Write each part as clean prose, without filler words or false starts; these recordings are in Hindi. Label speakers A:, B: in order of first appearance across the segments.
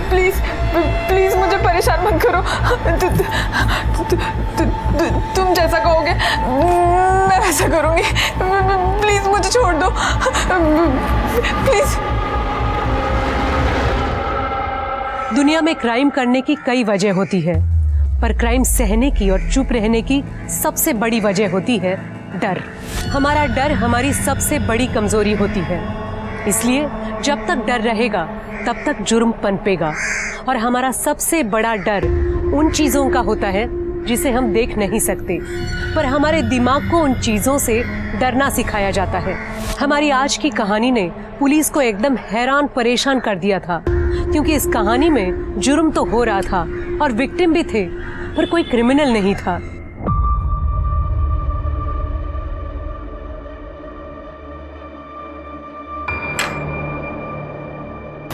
A: प्लीज प्लीज मुझे परेशान मत करो। तुम जैसा कहोगे मैं वैसा करूंगी। प्लीज मुझे छोड़ दो प्लीज।
B: दुनिया में क्राइम करने की कई वजह होती है, पर क्राइम सहने की और चुप रहने की सबसे बड़ी वजह होती है डर। हमारा डर हमारी सबसे बड़ी कमजोरी होती है, इसलिए जब तक डर रहेगा तब तक जुर्म पनपेगा। और हमारा सबसे बड़ा डर उन चीज़ों का होता है जिसे हम देख नहीं सकते, पर हमारे दिमाग को उन चीज़ों से डरना सिखाया जाता है। हमारी आज की कहानी ने पुलिस को एकदम हैरान परेशान कर दिया था, क्योंकि इस कहानी में जुर्म तो हो रहा था और विक्टिम भी थे, पर कोई क्रिमिनल नहीं था।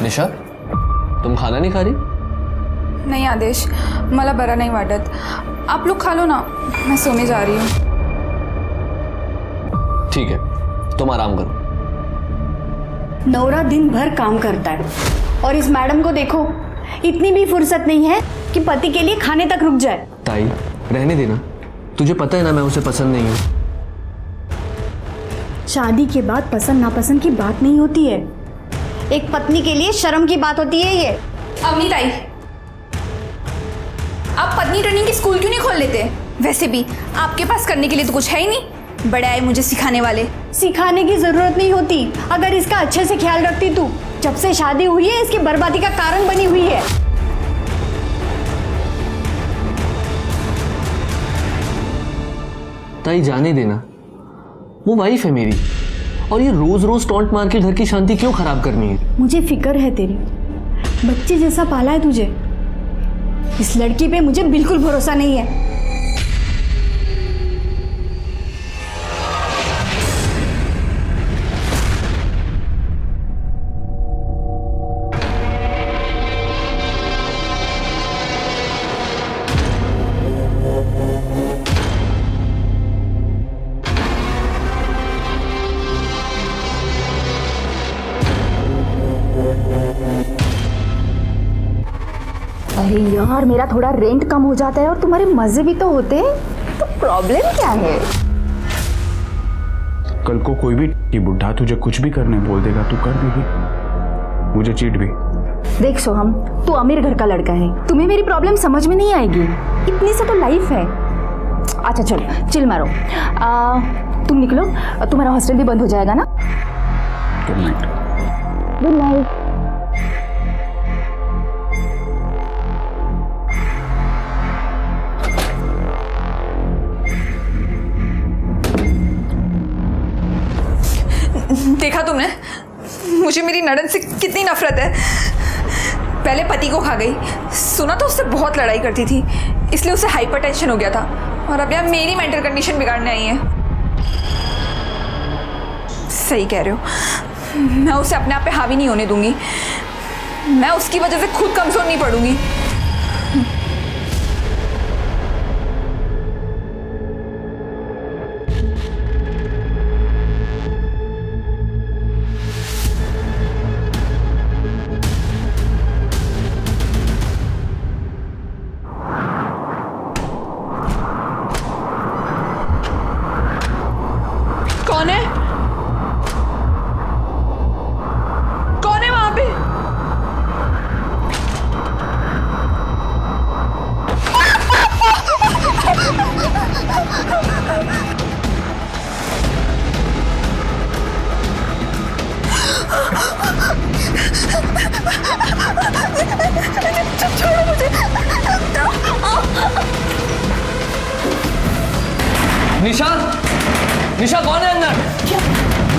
C: निशा, तुम खाना नहीं खा रही?
A: नहीं आदेश, मला बरा नहीं वाटत। आप लोग खा लो ना, मैं सोने जा रही हूँ।
C: ठीक है, तुम आराम करो।
D: नौरा दिन भर काम करता है और इस मैडम को देखो, इतनी भी फुर्सत नहीं है कि पति के लिए खाने तक रुक जाए।
C: ताई, रहने देना। तुझे पता है ना मैं उसे पसंद नहीं हूँ।
D: शादी के बाद पसंद नापसंद की बात नहीं होती है, एक पत्नी के लिए शर्म की बात होती है ये।
A: अवनी ताई, आप पत्नी ट्रेनिंग की स्कूल क्यों नहीं खोल लेते? वैसे भी आपके पास करने के लिए तो कुछ है ही नहीं। बड़े आए मुझे सिखाने वाले।
D: सिखाने की जरूरत नहीं होती, अगर इसका अच्छे से ख्याल रखती तू। जब से शादी हुई है इसकी बर्बादी का कारण बनी हुई है।
C: ताई जाने देना, वो वाइफ है मेरी, और ये रोज रोज टॉन्ट मार के घर की शांति क्यों खराब करनी है?
D: मुझे फिक्र है तेरी, बच्चे जैसा पाला है तुझे। इस लड़की पे मुझे बिल्कुल भरोसा नहीं है। अरे यार, मेरा थोड़ा रेंट कम हो जाता है और तुम्हारे मजे भी तो होते हैं, तो प्रॉब्लम क्या है?
E: कल को कोई भी बुढ़ा तुझे कुछ भी करने बोल देगा, तू कर भी, मुझे चीट भी।
D: देख सोहम, तू अमीर घर का लड़का है, तुम्हें मेरी प्रॉब्लम समझ में नहीं आएगी। इतनी सा तो लाइफ है। अच्छा चलो चिल मारो, तुम निकलो, तुम्हारा हॉस्टल भी बंद हो जाएगा ना।
E: Good night.
D: Good night.
A: देखा तुमने, मुझे मेरी नड़न से कितनी नफरत है। पहले पति को खा गई, सुना तो उससे बहुत लड़ाई करती थी, इसलिए उसे हाइपरटेंशन हो गया था, और अब यार मेरी मेंटल कंडीशन बिगाड़ने आई है। सही कह रहे हो, मैं उसे अपने आप पे हावी नहीं होने दूंगी। मैं उसकी वजह से खुद कमजोर नहीं पड़ूंगी। कौन है? कौन है वहां पे? छोड़ो मुझे।
C: निशा, निशा कौन है अंदर?
A: क्या?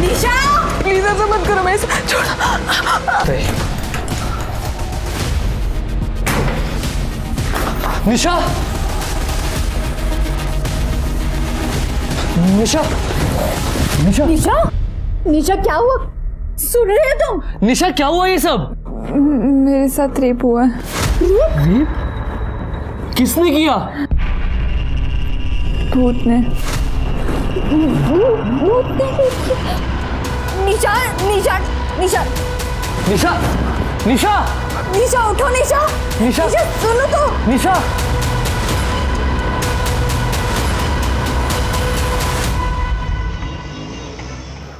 A: निशा, प्लीज ऐसा मत करो, मैं छोड़ो।
C: निशा, निशा, निशा,
D: निशा, निशा क्या हुआ? सुन रहे हो तुम?
C: निशा क्या हुआ ये सब?
A: मेरे साथ रेप हुआ है।
C: रेप? किसने किया?
A: भूत ने।
D: निशा, निशा निशा
C: निशा निशा
D: निशा उठो निशा
C: निशा
D: सुनो तो।
C: निशा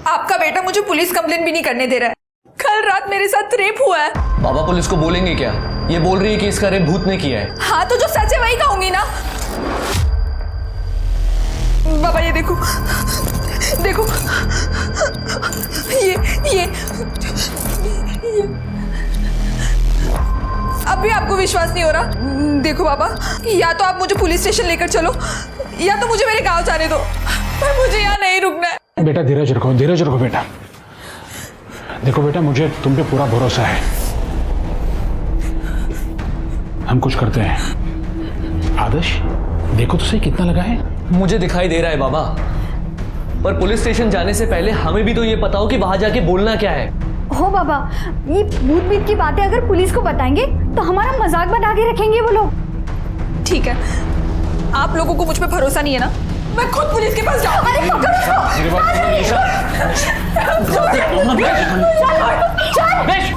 A: आपका बेटा मुझे पुलिस कंप्लेन भी नहीं करने दे रहा है। कल रात मेरे साथ रेप हुआ है।
C: बाबा पुलिस को बोलेंगे क्या? ये बोल रही है कि इसका रेप भूत ने किया है।
A: हाँ तो जो सच है वही कहूंगी ना। बाबा ये देखो देखो, ये अब भी आपको विश्वास नहीं हो रहा? देखो बाबा, या तो आप मुझे पुलिस स्टेशन लेकर चलो या तो मुझे मेरे गांव जाने दो, पर मुझे यहाँ नहीं रुकना है।
E: बेटा धीरज रखो बेटा। देखो बेटा, मुझे तुम पे पूरा भरोसा है। हम कुछ करते हैं। आदर्श देखो तो सही कितना लगा है।
C: मुझे दिखाई दे रहा है बाबा, पर पुलिस स्टेशन जाने से पहले हमें भी तो ये पता हो कि वहां जाके बोलना क्या है।
D: हो बाबा, ये भूत बीत की बातें अगर पुलिस को बताएंगे तो हमारा मजाक बना के रखेंगे वो लोग।
A: ठीक है, आप लोगों को मुझ पे भरोसा नहीं है ना, मैं खुद पुलिस के पास जाऊँ।
D: अरे पकड़ो इसको।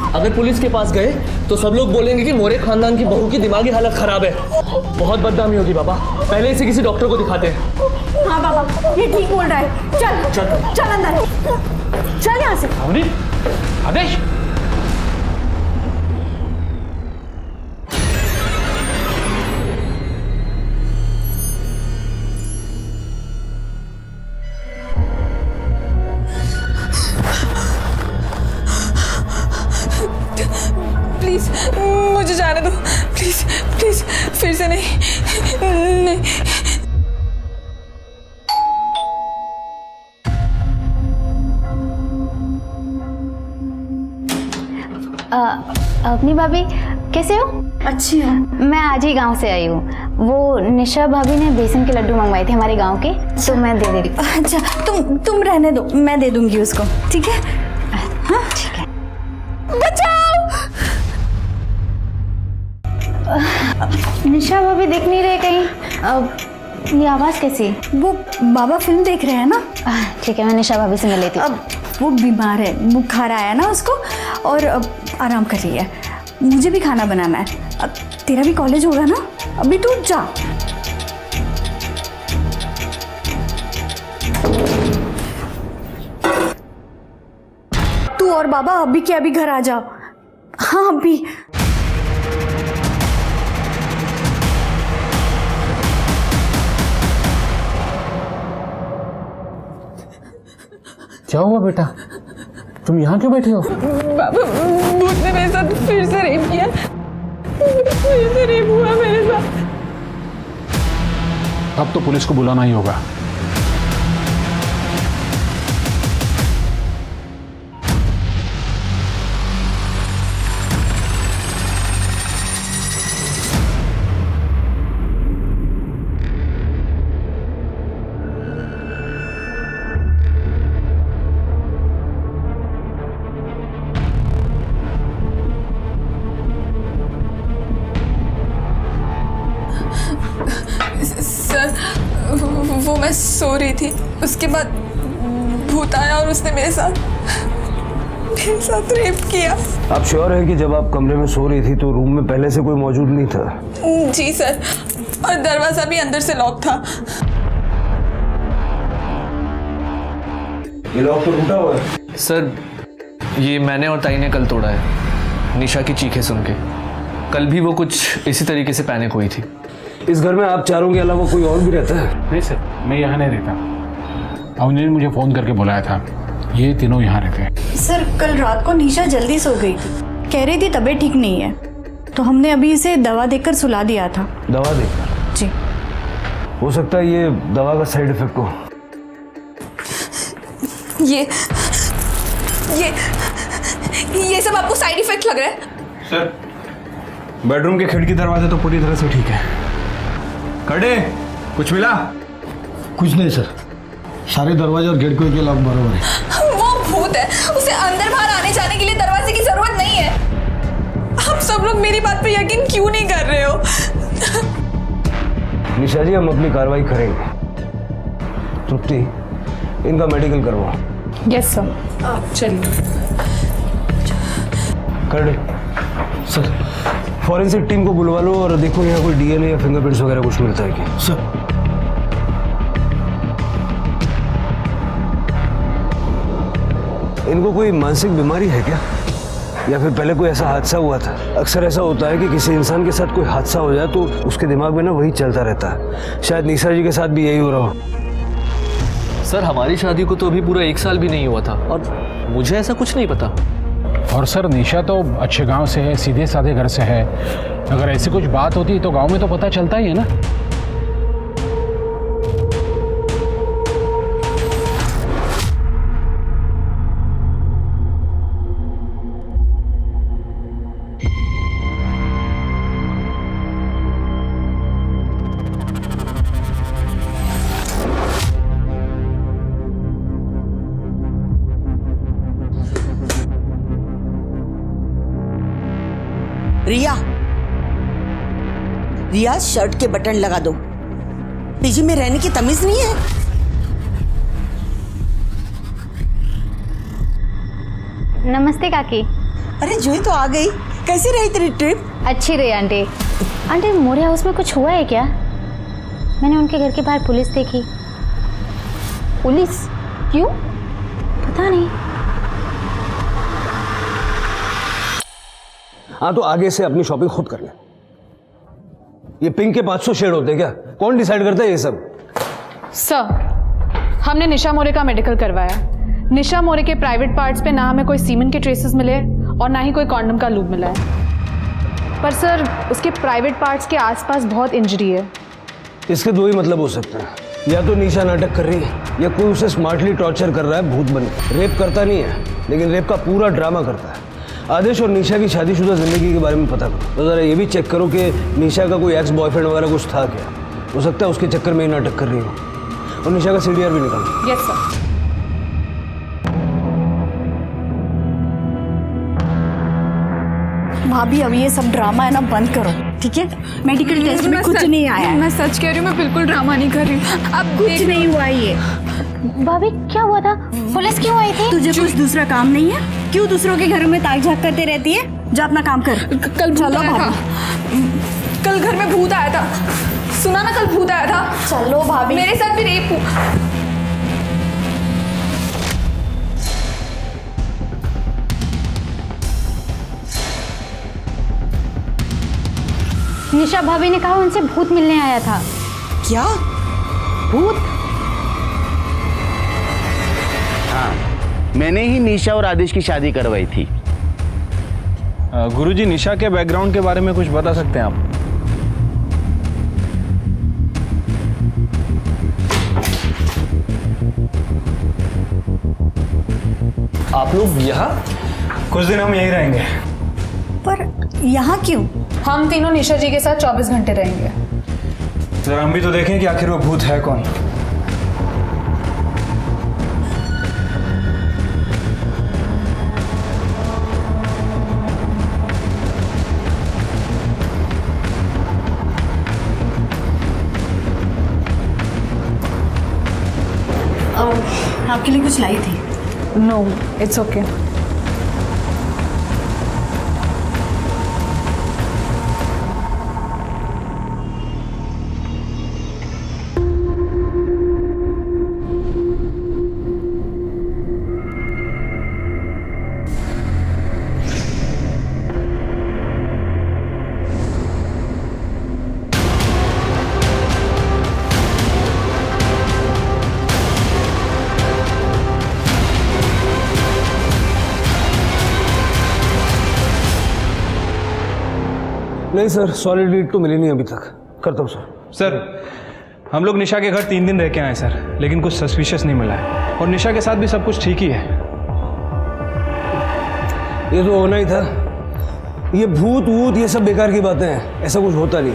C: अगर पुलिस के पास गए तो सब लोग बोलेंगे कि मोरे खानदान की बहू की दिमागी हालत खराब है। बहुत बदनामी होगी बाबा, पहले इसे किसी डॉक्टर को दिखाते हैं।
D: हाँ बाबा, ये ठीक बोल रहा है। चल अंदर, चल यहाँ से।
E: आदेश
A: प्लीज मुझे जाने दो, प्लीज प्लीज, फिर से नहीं।
D: अपनी भाभी कैसे हो?
F: अच्छी है।
D: मैं आज ही गांव से आई हूँ। वो निशा भाभी ने बेसन के लड्डू मंगवाए थे हमारे गांव के, तो मैं दे दे रही हूँ।
F: अच्छा तुम रहने दो, मैं दे दूंगी उसको, ठीक है?
D: हाँ ठीक है।
A: बचाओ।
D: निशा भाभी दिख नहीं रहे कहीं। ये आवाज़ कैसी?
F: वो बाबा फिल्म देख रहे हैं ना।
D: ठीक है, मैं निशा भाभी से मिल लेती हूँ।
F: अब वो बीमार है, बुखार आया ना उसको, और अब आराम कर रही है। मुझे भी खाना बनाना है। अब तेरा भी कॉलेज होगा ना, अभी तू जा। तू और बाबा अभी के अभी घर आ जाओ। हाँ अभी।
E: क्या हुआ बेटा, तुम यहाँ क्यों बैठे हो?
A: बाबा भूत ने मेरे साथ फिर से रेप किया, फिर से रेप हुआ मेरे साथ।
E: अब तो पुलिस को बुलाना ही होगा।
A: सर वो मैं सो रही थी, उसके बाद भूत आया और उसने मेरे साथ रेप किया।
G: आप श्योर हैं कि जब आप कमरे में सो रही थी तो रूम में पहले से कोई मौजूद नहीं था?
A: जी सर, और दरवाजा भी अंदर से लॉक था।
G: ये लॉक तो टूटा हुआ है।
C: सर ये मैंने और ताई ने कल तोड़ा है, निशा की चीखें सुन के। कल भी वो कुछ इसी तरीके से पैनिक हुई थी।
G: इस घर में आप चारों के अलावा कोई और भी रहता है?
E: नहीं सर, मैं यहाँ नहीं रहता। अवनी ने मुझे फोन करके बुलाया था, ये तीनों यहाँ रहते हैं।
F: सर कल रात को निशा जल्दी सो गई थी, कह रही थी तबीयत ठीक नहीं है, तो हमने अभी इसे दवा देकर सुला दिया था।
G: दवा देकर?
F: जी।
G: हो सकता है ये दवा का साइड इफेक्ट हो।
A: ये सब आपको साइड इफेक्ट लग रहा है?
E: सर बेडरूम के खिड़की दरवाजे तो पूरी तरह से ठीक है। कड़े कुछ मिला?
H: कुछ नहीं सर, सारे दरवाजे और गेट के लॉक बराबर है।
A: वो भूत है, उसे अंदर बाहर आने जाने के लिए दरवाजे की जरूरत नहीं है। आप सब लोग मेरी बात पे यकीन क्यों नहीं कर रहे हो?
G: निशा जी हम अपनी कार्रवाई करेंगे। तृप्ति इनका मेडिकल करवाओ।
A: Yes sir. चलिए।
G: कर
H: सर
G: फॉरेंसिक टीम को बुलवा लो और देखो यहाँ कोई डीएनए या फिंगरप्रिंट्स वगैरह कुछ मिलता है क्या।
H: सर
G: इनको कोई मानसिक बीमारी है क्या, या फिर पहले कोई ऐसा हादसा हुआ था? अक्सर ऐसा होता है कि किसी इंसान के साथ कोई हादसा हो जाए तो उसके दिमाग में ना वही चलता रहता है। शायद निशा जी के साथ भी यही हो रहा हो।
C: सर हमारी शादी को तो अभी पूरा 1 साल भी नहीं हुआ था और मुझे ऐसा कुछ नहीं पता।
I: और सर निशा तो अच्छे गांव से है, सीधे साधे घर से है। अगर ऐसी कुछ बात होती तो गांव में तो पता चलता ही है ना।
J: रिया, रिया शर्ट के बटन लगा दो। पीजी में रहने की तमीज नहीं है।
F: नमस्ते काकी।
J: अरे जूही तो आ गई। कैसी रही तेरी ट्रिप?
F: अच्छी रही आंटी। आंटी मोरे हाउस में कुछ हुआ है क्या? मैंने उनके घर के बाहर पुलिस देखी। पुलिस? क्यों? पता नहीं।
G: हाँ तो आगे से अपनी शॉपिंग खुद कर ले। ये पिंक के 500 शेड होते हैं क्या? कौन डिसाइड करता है ये सब?
K: सर, हमने निशा मोरे का मेडिकल करवाया। निशा मोरे के प्राइवेट पार्ट्स पे ना हमें कोई सीमेंट के ट्रेसेस मिले और ना ही कोई कॉन्डम का लूप मिला है। पर सर उसके प्राइवेट पार्ट्स के आसपास बहुत इंजरी है।
G: इसके दो ही मतलब हो सकते हैं, या तो निशा नाटक कर रही है या कोई उसे स्मार्टली टॉर्चर कर रहा है भूत बन के। रेप करता नहीं है लेकिन रेप का पूरा ड्रामा करता है। आदेश और निशा की शादीशुदा जिंदगी के बारे में पता करो। तो ज़रा ये भी चेक करो कि निशा का कोई एक्स बॉयफ्रेंड वगैरह कुछ था क्या। हो सकता है उसके चक्कर में ही नाटक कर रही हो। और निशा का सीडीआर भी निकालो।
K: Yes sir.
F: भाभी अब ये सब ड्रामा है ना बंद करो, ठीक है? मेडिकल टेस्ट में कुछ नहीं आया है।
A: मैं सच कह रही हूँ, मैं बिल्कुल ड्रामा नहीं कर रही हूँ। अब
F: कुछ नहीं हुआ ये। भाभी क्या हुआ था? पुलिस क्यों आई थी? तुझे कुछ दूसरा काम नहीं है? क्यों दूसरों के घरों में ताक झाक करते रहती है? जा अपना काम कर।
A: कल भूत आया था। कल घर में भूत आया था। सुना ना, कल भूत आया था।
F: चलो भाभी।
A: मेरे साथ भी रेप हुआ।
F: निशा भाभी ने कहा उनसे भूत मिलने आया था।
J: क्या?
F: भूत?
L: हाँ, मैंने ही निशा और आदेश की शादी करवाई थी।
E: गुरुजी, निशा के बैकग्राउंड के बारे में कुछ बता सकते हैं आप?
C: आप लोग यहाँ?
E: कुछ दिन हम यहीं रहेंगे।
F: पर यहाँ क्यों?
K: हम तीनों निशा जी के साथ 24 घंटे रहेंगे।
E: जरा हम भी तो देखें कि आखिर वो भूत है कौन।
F: आपके लिए कुछ लाई थी।
K: No, it's okay.
G: नहीं सर, सॉलिड लीड तो मिली नहीं अभी तक। करता हूँ सर।
E: सर, हम लोग निशा के घर 3 दिन रह के आए सर, लेकिन कुछ सस्पिशियस नहीं मिला है। और निशा के साथ भी सब कुछ ठीक ही है।
G: ये तो होना ही था। ये भूत वूत ये सब बेकार की बातें हैं, ऐसा कुछ होता नहीं।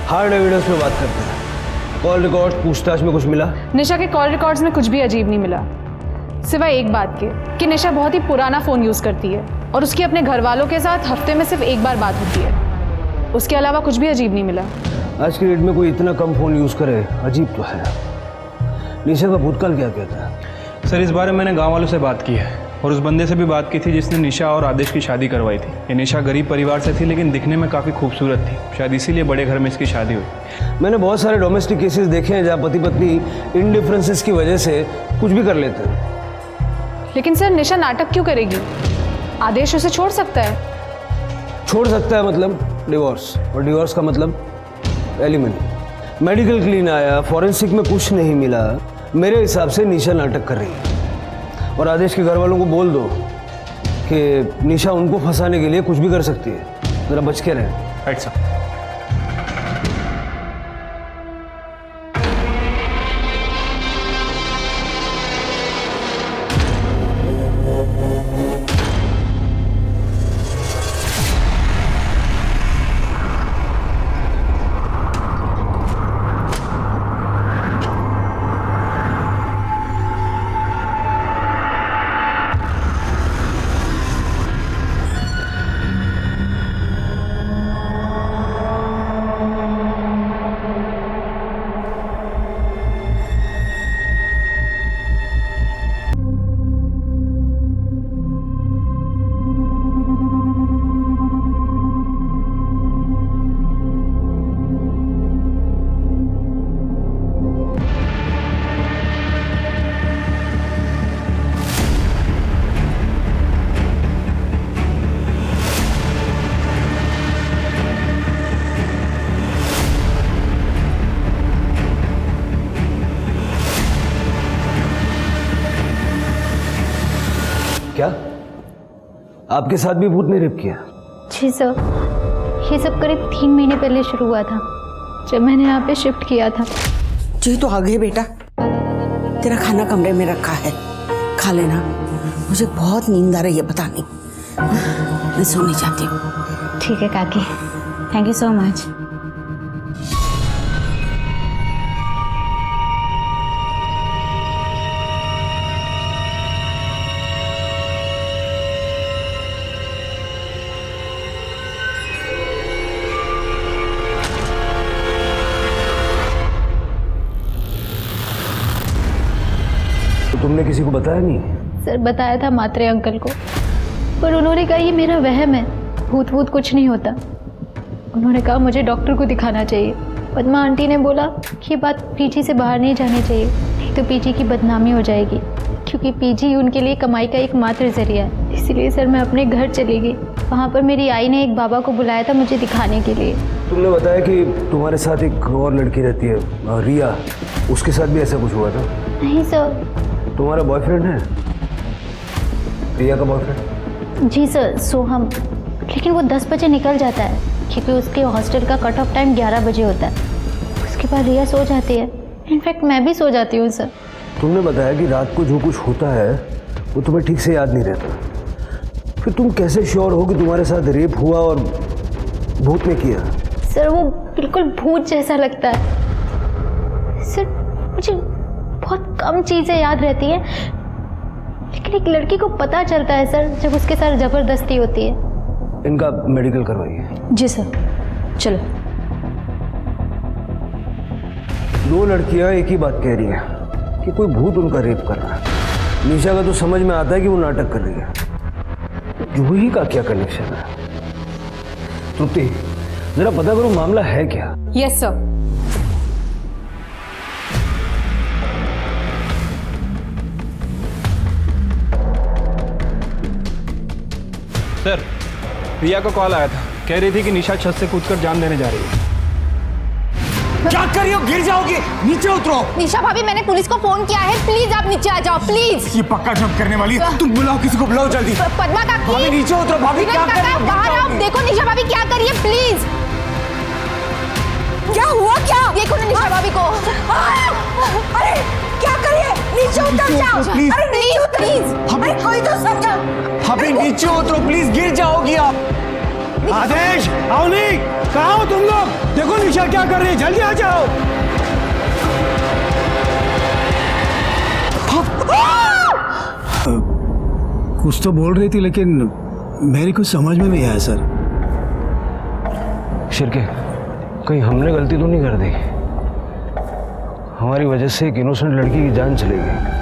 G: हार्ड एविडेंस पे बात करते हैं। कॉल रिकॉर्ड पूछताछ में कुछ मिला?
K: निशा के कॉल रिकॉर्ड्स में कुछ भी अजीब नहीं मिला, सिवाय एक बात के कि निशा बहुत ही पुराना फ़ोन यूज़ करती है और उसकी अपने घर वालों के साथ हफ्ते में सिर्फ एक बार बात होती है। उसके अलावा कुछ भी अजीब नहीं मिला।
G: आज की डेट में कोई इतना कम फ़ोन यूज़ करे, अजीब तो है। निशा का भूतकाल क्या कहता है?
E: सर, इस बारे में मैंने गांव वालों से बात की है। और उस बंदे से भी बात की थी जिसने निशा और आदेश की शादी करवाई थी। ये निशा गरीब परिवार से थी लेकिन दिखने में काफ़ी खूबसूरत थी, शायद इसीलिए बड़े घर में इसकी शादी हुई।
G: मैंने बहुत सारे डोमेस्टिक केसेस देखे हैं जहाँ पति पत्नी इन डिफरेंसेस की वजह से कुछ भी कर लेते हैं।
K: लेकिन सर निशा नाटक क्यों करेगी? आदेश उसे छोड़ सकता है।
G: छोड़ सकता है मतलब डिवोर्स, और डिवोर्स का मतलब एलिमनी। मेडिकल क्लीन आया, फॉरेंसिक में कुछ नहीं मिला। मेरे हिसाब से निशा नाटक कर रही है। और आदेश के घर वालों को बोल दो कि निशा उनको फंसाने के लिए कुछ भी कर सकती है, जरा बच के रहें।
E: Right sir.
G: क्या आपके साथ भी भूत ने रेप किया?
F: जी सर, ये सब करीब 3 महीने पहले शुरू हुआ था जब मैंने यहाँ पे शिफ्ट किया था।
J: जी तो आ गए बेटा, तेरा खाना कमरे में रखा है, खा लेना। मुझे बहुत नींद आ रही है, पता नहीं, मैं सोने जाती हूँ।
F: ठीक है काकी, थैंक यू सो मच।
G: तुमने किसी को बताया नहीं?
F: सर बताया था मात्रे अंकल को, पर उन्होंने कहा ये मेरा वहम है, भूत वूत कुछ नहीं होता। उन्होंने कहा मुझे डॉक्टर को दिखाना चाहिए। पद्मा आंटी ने बोला कि ये बात पीजी से बाहर नहीं जानी चाहिए, नहीं तो पीजी की बदनामी हो जाएगी, क्योंकि पीजी उनके लिए कमाई का एकमात्र जरिया है। इसलिए सर मैं अपने घर चली गई। वहाँ पर मेरी आई ने एक बाबा को बुलाया था मुझे दिखाने के लिए।
G: तुमने बताया कि तुम्हारे साथ एक और लड़की रहती है रिया, उसके साथ भी ऐसा कुछ हुआ था?
F: नहीं सर।
G: तुम्हारा बॉयफ्रेंड है? रिया का बॉयफ्रेंड?
F: जी सर, सोहम, लेकिन वो 10 बजे निकल जाता है क्योंकि उसके हॉस्टल का कट ऑफ टाइम 11 बजे होता है। उसके बाद रिया सो जाती है, इनफैक्ट मैं भी सो जाती हूँ सर।
G: तुमने बताया कि रात को जो कुछ होता है वो तुम्हें ठीक से याद नहीं रहता, फिर तुम कैसे श्योर हो कि तुम्हारे साथ रेप हुआ और भूत ने किया?
F: सर वो बिल्कुल भूत जैसा लगता है सर। मुझे बहुत कम चीज़ें याद रहती हैं, लेकिन एक लड़की को पता चलता है सर जब उसके साथ ज़बरदस्ती होती है।
G: इनका मेडिकल करवाइए।
F: जी सर, चलो।
G: 2 लड़कियां एक ही बात कह रही हैं कि कोई भूत उनका रेप कर रहा है। निशा का तो समझ में आता है कि वो नाटक कर रही है, जूही का क्या कनेक्शन है? तृप्ति, जरा पता करो मामला है क्या?
K: Yes sir.
E: सर, रिया का कॉल आया था, कह रही थी कि निशा छत से कूदकर जान देने जा रही है।
M: क्या कर रही हो? गिर जाओगी, नीचे उतरो।
A: निशा भाभी, मैंने पुलिस को फोन किया है, प्लीज आप नीचे आ जाओ प्लीज।
M: ये पक्का जंप करने वाली है। तुम बुलाओ, किसी को बुलाओ जल्दी।
A: पद्मा काकी,
M: भाभी नीचे उतरो। भाभी क्या कर रही हो?
A: बाहर आओ, देखो निशा भाभी क्या कर रही है, प्लीज। क्या हुआ? क्या देखो ना निशा भाभी को। अरे क्या कर रही है? नीचे उतर जाओ। अरे नीचे उतर प्लीज। अरे कोई तो समझो।
M: भाभी नीचे उतरो प्लीज, गिर जाओगी आप।
G: आदेश, अवनी, कहाँ हो तुम लोग? देखो निशा क्या कर रही है, जल्दी आ जाओ।
H: कुछ तो बोल रही थी लेकिन मेरी कुछ समझ में नहीं आया सर।
G: शिरके, कहीं हमने गलती तो नहीं कर दी? हमारी वजह से एक इनोसेंट लड़की की जान चली गई।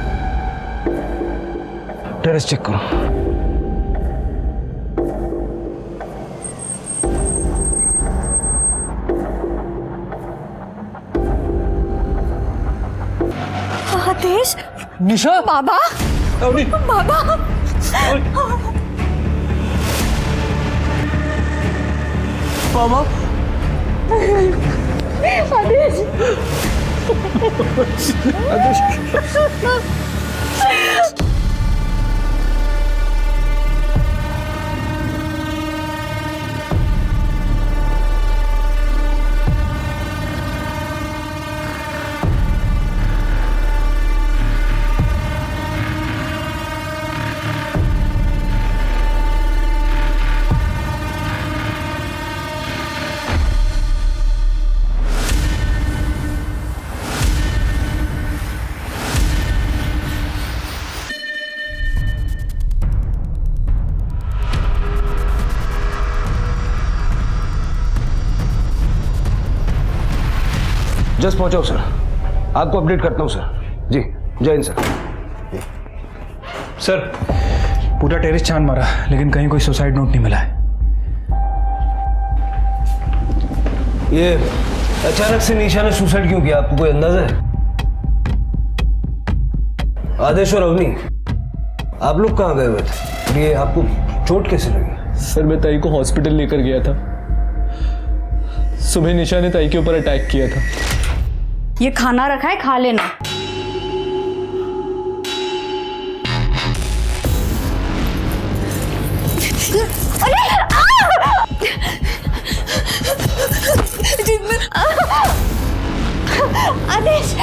G: टेरेस चेक करो।
A: आदेश,
C: निशा
A: बाबा,
C: अवनी
A: बाबा,
C: मामा
A: आदेश,
G: जस्ट पहुंचाओ सर, आपको अपडेट करता हूं सर। जी जय हिंद सर।
E: सर पूरा टेरेस छान मारा लेकिन कहीं कोई सुसाइड नोट नहीं मिला है।
G: ये अचानक से निशा ने सुसाइड क्यों किया, आपको कोई अंदाजा है? आदेश और अवनी, आप लोग कहाँ गए हुए थे? ये आपको चोट कैसे लगी?
C: सर मैं ताई को हॉस्पिटल लेकर गया था। सुबह निशा ने ताई के ऊपर अटैक किया था।
J: ये खाना रखा है, खा लेना।
A: आदेश,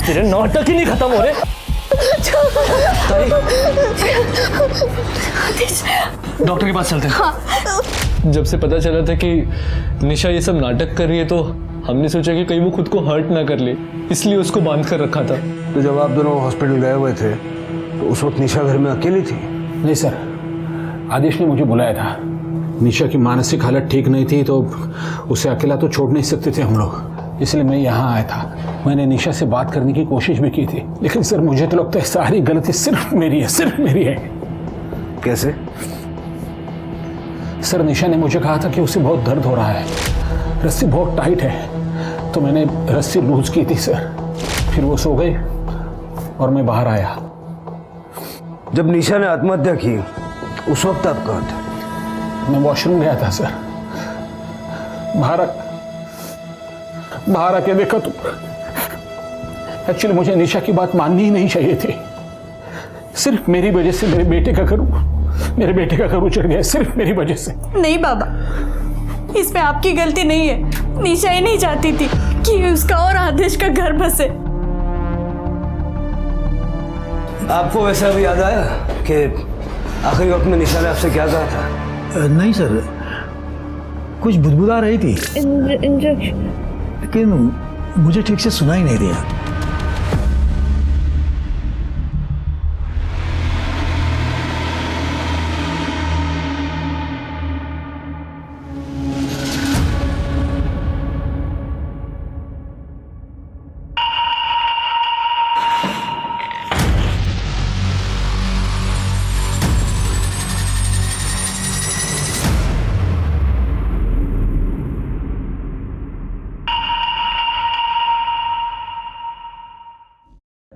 C: तेरे नाटक ही नहीं खत्म हो रहे। डॉक्टर के पास चलते हैं। जब से पता चला था कि निशा ये सब नाटक कर रही है तो हमने सोचा कि कहीं वो खुद को हर्ट ना कर ले, इसलिए उसको बांध कर रखा था।
G: तो जब आप दोनों हॉस्पिटल गए हुए थे तो उस वक्त निशा घर में अकेली थी?
I: नहीं सर, आदेश ने मुझे बुलाया था। निशा की मानसिक हालत ठीक नहीं थी तो उसे अकेला तो छोड़ नहीं सकते थे हम लोग, इसलिए मैं यहाँ आया था। मैंने निशा से बात करने की कोशिश भी की थी, लेकिन सर मुझे तो लगता है सारी गलती सिर्फ मेरी है, सिर्फ मेरी है।
G: कैसे?
I: सर निशा ने मुझे कहा था कि उसे बहुत दर्द हो रहा है, रस्सी बहुत टाइट है, तो मैंने रस्सी लूज की थी सर। फिर वो सो गई और मैं बाहर आया।
G: जब निशा ने आत्महत्या की उस वक्त आप कहाँ थे?
I: मैं वॉशरूम गया था सर। बाहर आके देखा तो एक्चुअली मुझे निशा की बात माननी ही नहीं चाहिए थी। सिर्फ मेरी वजह से मेरे बेटे का घर उजड़ गया, सिर्फ मेरी वजह से।
A: नहीं बाबा, इसमें आपकी गलती नहीं है। निशा ही नहीं चाहती थी कि उसका और आदेश का घर बसे।
G: आपको वैसा भी याद आया कि आखिरी वक्त में निशा ने आपसे क्या कहा था?
H: नहीं सर, कुछ बुदबुदा रही थी लेकिन मुझे ठीक से सुना ही नहीं दिया।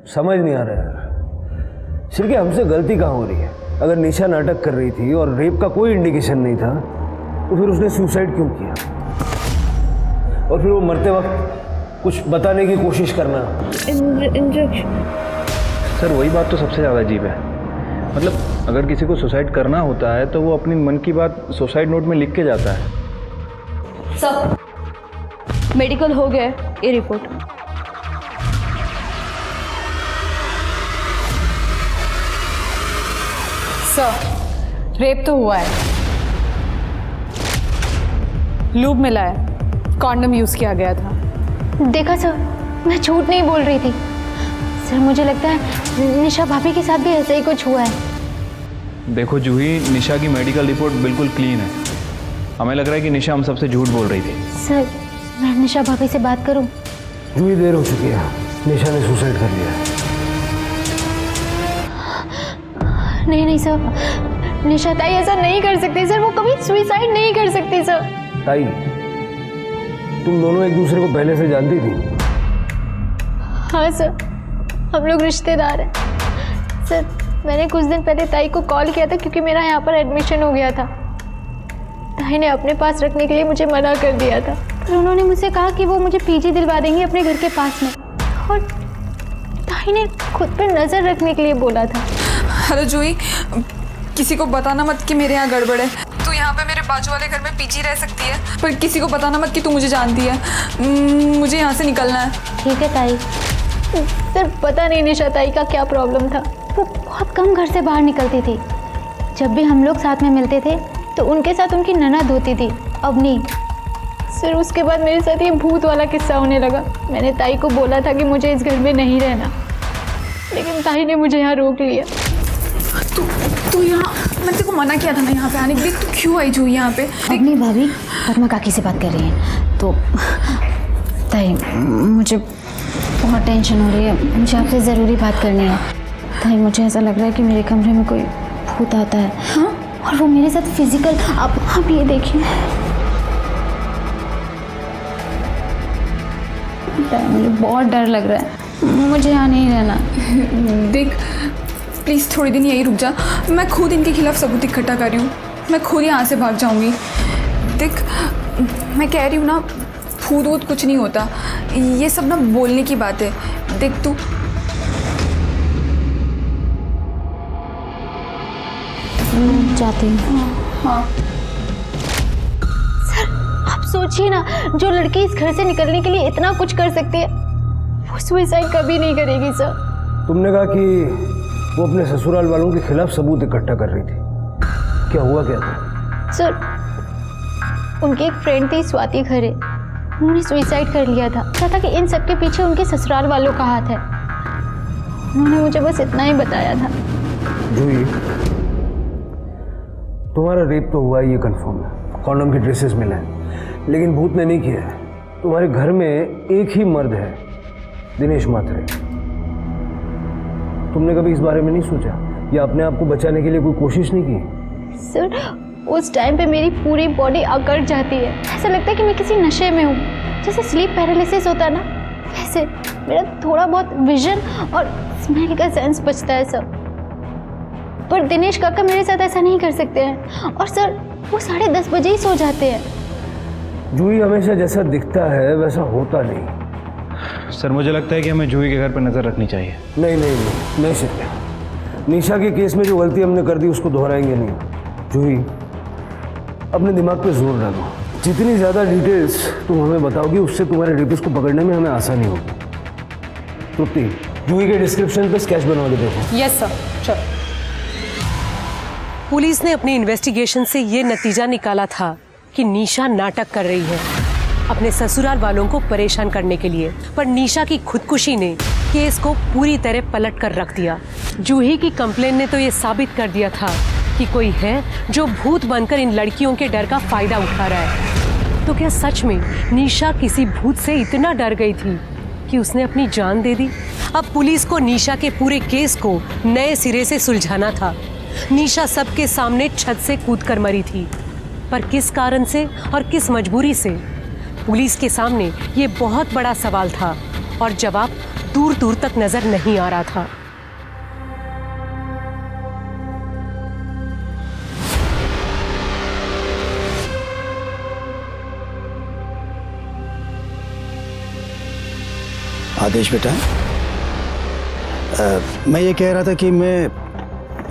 G: समझ नहीं आ रहा यार, सिर्फ हमसे गलती कहाँ हो रही है? अगर निशा नाटक कर रही थी और रेप का कोई इंडिकेशन नहीं था तो फिर उसने सुसाइड क्यों किया? और फिर वो मरते वक्त कुछ बताने की कोशिश करना।
E: सर वही बात तो सबसे ज़्यादा अजीब है। मतलब अगर किसी को सुसाइड करना होता है तो वो अपनी मन की बात सुसाइड नोट में लिख के जाता है।
F: सब मेडिकल हो गया, ये रिपोर्ट।
K: सर रेप तो हुआ है, लूब मिला है, कॉन्डम यूज किया गया था।
F: देखा सर, मैं झूठ नहीं बोल रही थी। सर मुझे लगता है निशा भाभी के साथ भी ऐसा ही कुछ हुआ है।
E: देखो जूही, निशा की मेडिकल रिपोर्ट बिल्कुल क्लीन है। हमें लग रहा है कि निशा हम सबसे झूठ बोल रही थी।
F: सर मैं निशा भाभी से बात करूं?
G: जूही देर हो चुकी है, निशा ने सुसाइड कर लिया है।
F: नहीं नहीं सर, निशा ताई ऐसा नहीं कर सकती सर, वो कभी सुसाइड नहीं कर सकती सर।
G: ताई, तुम दोनों एक दूसरे को पहले से जानती थी?
F: हाँ सर, हम लोग रिश्तेदार हैं सर। मैंने कुछ दिन पहले ताई को कॉल किया था क्योंकि मेरा यहाँ पर एडमिशन हो गया था। ताई ने अपने पास रखने के लिए मुझे मना कर दिया था, पर उन्होंने मुझसे कहा कि वो मुझे पीजी दिलवा देंगे अपने घर के पास में, और ताई ने खुद पर नज़र रखने के लिए बोला था।
A: हेलो जूही, किसी को बताना मत कि मेरे यहाँ गड़बड़ है। तू यहाँ पे मेरे बाजू वाले घर में पीजी रह सकती है, पर किसी को बताना मत कि तू मुझे जानती है। मुझे यहाँ से निकलना है।
F: ठीक है ताई। सर पता नहीं निशा ताई का क्या प्रॉब्लम था, वो बहुत कम घर से बाहर निकलती थी। जब भी हम लोग साथ में मिलते थे तो उनके साथ उनकी ननद होती थी अवनी। सर उसके बाद मेरे साथ ये भूत वाला किस्सा होने लगा। मैंने ताई को बोला था कि मुझे इस घर में नहीं रहना, लेकिन ताई ने मुझे यहाँ रोक लिया।
A: तू यहाँ, मैं तेरे को मना किया था ना यहाँ पे आने के लिए, तू क्यों आई जूही यहाँ पे?
D: अवनी भाभी पद्मा काकी से बात कर रही हैं। तो ताई मुझे बहुत टेंशन हो रही है, मुझे आपसे ज़रूरी बात करनी है। ताई मुझे ऐसा लग रहा है कि मेरे कमरे में कोई भूत आता है। हाँ? और वो मेरे साथ फिजिकल, आप ये देखिए। मुझे बहुत डर लग रहा है, मुझे यहाँ नहीं रहना।
A: देख प्लीज़ थोड़ी दिन यहीं रुक जा, मैं खुद इनके खिलाफ सबूत इकट्ठा कर रही हूँ। मैं खुद यहाँ से भाग जाऊँगी। देख मैं कह रही हूँ ना, भूत वूत कुछ नहीं होता, ये सब ना बोलने की बात है। देख तू
D: जाती हूँ।
A: हाँ
F: सर आप सोचिए ना, जो लड़की इस घर से निकलने के लिए इतना कुछ कर सकती है, वो सुसाइड कभी नहीं करेगी सर।
G: तुमने कहा कि वो अपने ससुराल वालों के खिलाफ सबूत इकट्ठा कर रही थी, क्या हुआ क्या था?
F: सर उनकी एक फ्रेंड थी स्वाति खरे, उन्होंने सुसाइड कर लिया था। कहा था कि इन सब के पीछे उनके ससुराल वालों का हाथ है। उन्होंने मुझे बस इतना ही बताया था।
G: जूही, तुम्हारा रेप तो हुआ है, ये कंफर्म है, कॉन्डम के ड्रेसेस मिले हैं, लेकिन भूत ने नहीं किया है। तुम्हारे घर में एक ही मर्द है, दिनेश मात्रे। तुमने कभी इस बारे में नहीं सोचा या अपने आप को बचाने के लिए कोई कोशिश नहीं की?
F: सर उस टाइम पे मेरी पूरी बॉडी अकड़ जाती है, ऐसा लगता है कि मैं किसी नशे में हूँ। जैसे स्लीप पैरालिसिस होता है ना, वैसे मेरा थोड़ा बहुत विजन और स्मेल का सेंस बचता है सर। पर दिनेश काका मेरे साथ ऐसा नहीं कर सकते हैं, और सर वो 10:30 बजे ही सो जाते हैं।
G: जूही हमेशा जैसा दिखता है वैसा होता नहीं।
E: सर मुझे लगता है कि हमें जूही के घर पर नज़र रखनी चाहिए।
G: नहीं सत्य, निशा के केस में जो गलती हमने कर दी उसको दोहराएंगे नहीं। जूही अपने दिमाग पे जोर डालो, जितनी ज़्यादा डिटेल्स तुम हमें बताओगी उससे तुम्हारे रेपिस्ट को पकड़ने में हमें आसानी होगी। तृप्ति, जूही के डिस्क्रिप्शन पे स्केच बनवा के देखो।
K: यस सर, चलो।
B: पुलिस ने अपनी इन्वेस्टिगेशन से ये नतीजा निकाला था कि निशा नाटक कर रही है अपने ससुराल वालों को परेशान करने के लिए, पर निशा की खुदकुशी ने केस को पूरी तरह पलट कर रख दिया। जूही की कंप्लेन ने तो ये साबित कर दिया था कि कोई है जो भूत बनकर इन लड़कियों के डर का फायदा उठा रहा है। तो क्या सच में निशा किसी भूत से इतना डर गई थी कि उसने अपनी जान दे दी? अब पुलिस को निशा के पूरे केस को नए सिरे से सुलझाना था। निशा सबके सामने छत से कूदकर मरी थी, पर किस कारण से और किस मजबूरी से? पुलिस के सामने ये बहुत बड़ा सवाल था और जवाब दूर दूर तक नजर नहीं आ रहा था।
M: आदेश बेटा, मैं ये कह रहा था कि मैं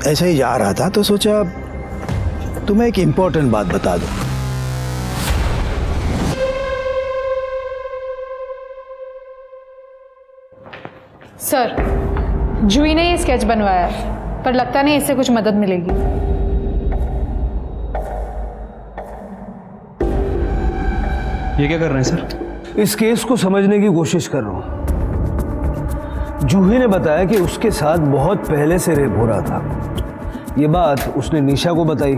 M: ऐसे ही जा रहा था तो सोचा तुम्हें एक इम्पोर्टेंट बात बता दूं।
K: सर जूही ने ये स्केच बनवाया है, पर लगता नहीं इससे कुछ मदद मिलेगी।
E: ये क्या कर रहे हैं सर?
G: इस केस को समझने की कोशिश कर रहा हूँ। जूही ने बताया कि उसके साथ बहुत पहले से रेप हो रहा था। ये बात उसने निशा को बताई।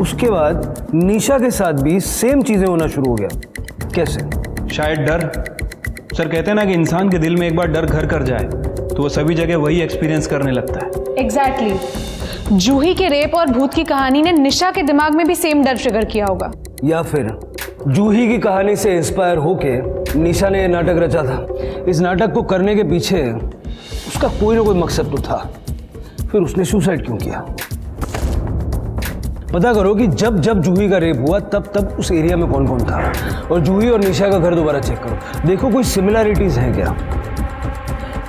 G: उसके बाद निशा के साथ भी सेम चीजें होना शुरू हो गया। कैसे?
E: शायद डर। सर कहते हैं ना कि इंसान के दिल में एक बार डर घर कर जाए तो वो सभी जगह वही एक्सपीरियंस करने लगता है।
K: एग्जैक्टली। जूही के रेप और भूत की कहानी ने निशा के दिमाग में भी सेम डर ट्रिगर किया होगा।
G: या फिर जूही की कहानी से इंस्पायर होके निशा ने यह नाटक रचा था। इस नाटक को करने के पीछे उसका कोई ना कोई मकसद तो था, फिर उसने सुसाइड क्यों किया? पता करो कि जब जब जूही का रेप हुआ तब तब उस एरिया में कौन कौन था, और जूही और निशा का घर दोबारा चेक करो, देखो कोई सिमिलैरिटीज हैं क्या।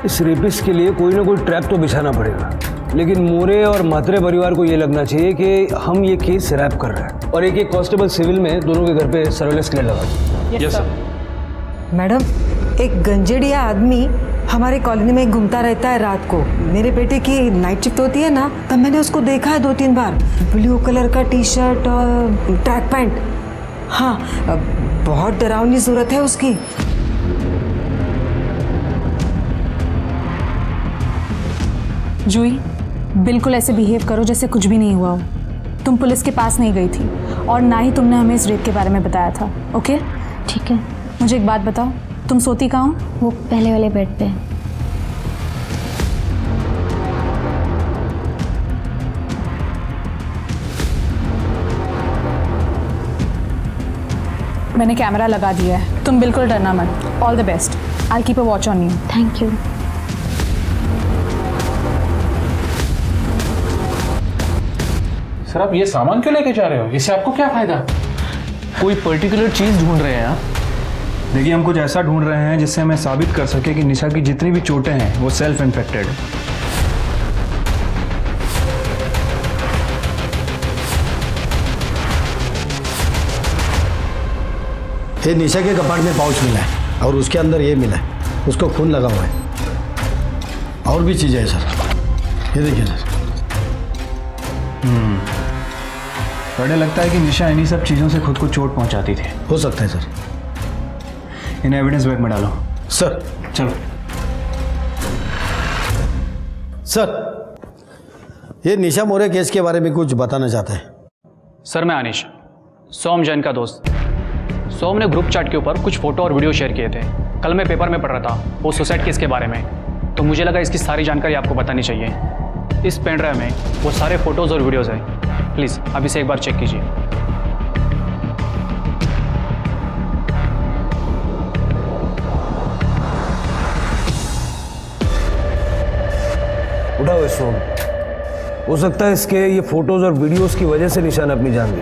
G: इस रेपिस्ट के लिए कोई ना कोई ट्रैप तो बिछाना पड़ेगा, लेकिन मोरे और मात्रे परिवार को ये लगना चाहिए कि हम ये केस रैप कर रहे हैं, और एक कांस्टेबल सिविल में दोनों के घर पे सर्वेलेंस के लिए लगा।
K: Yes sir.
N: मैडम, एक गंजेड़िया आदमी हमारे कॉलोनी में घूमता रहता है रात को। मेरे बेटे की नाइट शिफ्ट होती है ना, तब मैंने उसको देखा है 2-3 बार। ब्लू कलर का टी शर्ट और ट्रैक पैंट। हाँ, बहुत डरावनी सूरत है उसकी।
K: जूही, बिल्कुल ऐसे बिहेव करो जैसे कुछ भी नहीं हुआ हो। तुम पुलिस के पास नहीं गई थी और ना ही तुमने हमें इस रेप के बारे में बताया था। ओके?
F: ठीक है।
K: मुझे एक बात बताओ, तुम सोती कहाँ हो?
F: वो पहले वाले बेड पे।
K: मैंने कैमरा लगा दिया है, तुम बिल्कुल डरना मत। All the best. I keep a watch on you.
F: Thank you.
I: Sir आप ये सामान क्यों लेके जा रहे हो? इससे आपको क्या फायदा?
C: कोई पर्टिकुलर चीज ढूंढ रहे हैं आप?
E: देखिए, हम कुछ ऐसा ढूंढ रहे हैं जिससे हमें साबित कर सके कि निशा की जितनी भी चोटें हैं वो सेल्फ इन्फेक्टेड।
M: ये निशा के कपाट में पाउच मिला है और उसके अंदर ये मिला है, उसको खून लगा हुआ है। और भी चीज़ें हैं सर, ये देखिए सर।
E: बड़े लगता है कि निशा इन्हीं सब चीज़ों से खुद को चोट पहुंचाती थी।
M: हो सकता है सर।
E: इन्हें एविडेंस बैग में डालो।
M: सर
E: चलो।
M: सर, ये निशा मोरे केस के बारे में कुछ बताना चाहता है।
O: सर मैं अनिश, सोम जैन का दोस्त। सोम ने ग्रुप चैट के ऊपर कुछ फोटो और वीडियो शेयर किए थे। कल मैं पेपर में पढ़ रहा था वो सुसाइड केस के बारे में, तो मुझे लगा इसकी सारी जानकारी आपको बतानी चाहिए। इस पेन ड्राइव में वो सारे फोटोज़ और वीडियोज़ हैं। प्लीज़ अब इसे एक बार चेक कीजिए।
G: उठाओ इसको। हो सकता है इसके ये फोटोज और वीडियोस की वजह से निशा ने अपनी जान ली।